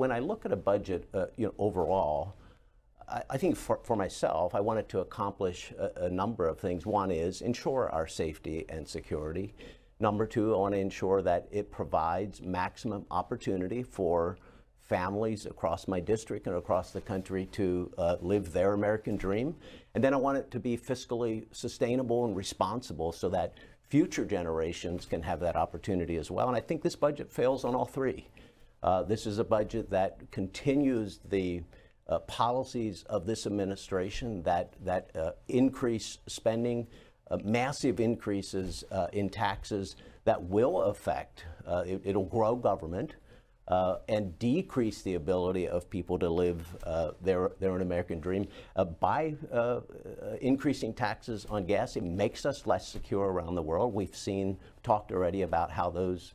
when I look at a budget, overall, I think for myself, I wanted to accomplish a number of things. One is ensure our safety and security. Number two, I want to ensure that it provides maximum opportunity for families across my district and across the country to live their American dream. And then I want it to be fiscally sustainable and responsible so that future generations can have that opportunity as well. And I think this budget fails on all three. This is a budget that continues the policies of this administration that increase spending, massive increases in taxes that will affect, it'll grow government and decrease the ability of people to live their own American dream. By increasing taxes on gas, it makes us less secure around the world. We've talked already about how those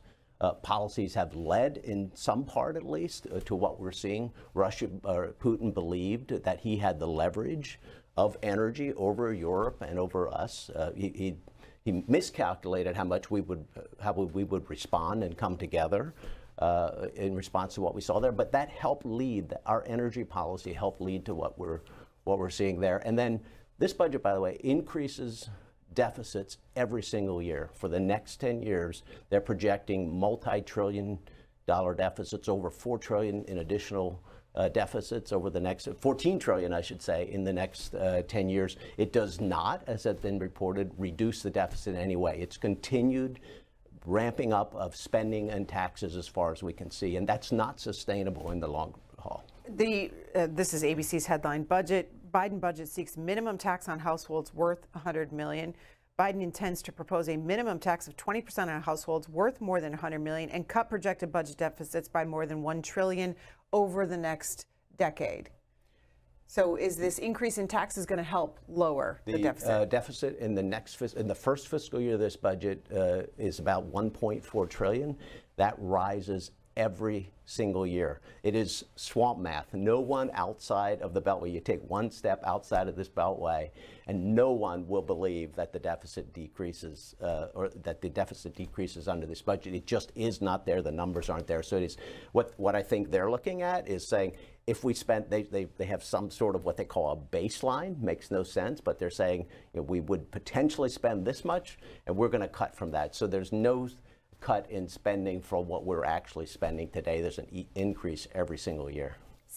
policies have led, in some part at least, to what we're seeing. Putin believed that he had the leverage of energy over Europe and over us. He miscalculated how we would respond and come together in response to what we saw there. But that helped lead, our energy policy helped lead to what we're seeing there. And then this budget, by the way, increases deficits every single year. For the next 10 years, they're projecting multi-trillion-dollar deficits, over $4 trillion in additional deficits over the next, 14 trillion, I should say, in the next 10 years. It does not, as has been reported, reduce the deficit in any way. It's continued ramping up of spending and taxes as far as we can see, and that's not sustainable in the long haul. This is ABC's headline budget. Biden budget seeks minimum tax on households worth $100 million. Biden intends to propose a minimum tax of 20% on households worth more than $100 million and cut projected budget deficits by more than $1 trillion over the next decade. So is this increase in taxes going to help lower the deficit? Deficit in the first fiscal year of this budget is about $1.4 trillion. That rises every single year. It is swamp math. No one outside of the Beltway, you take one step outside of this Beltway, and no one will believe that the deficit decreases or that the deficit decreases under this budget. It just is not there. The numbers aren't there. So it is what I think they're looking at is saying, if we spent, they have some sort of what they call a baseline, makes no sense, but they're saying, we would potentially spend this much and we're going to cut from that. So there's no cut in spending for what we're actually spending today. There's an increase every single year.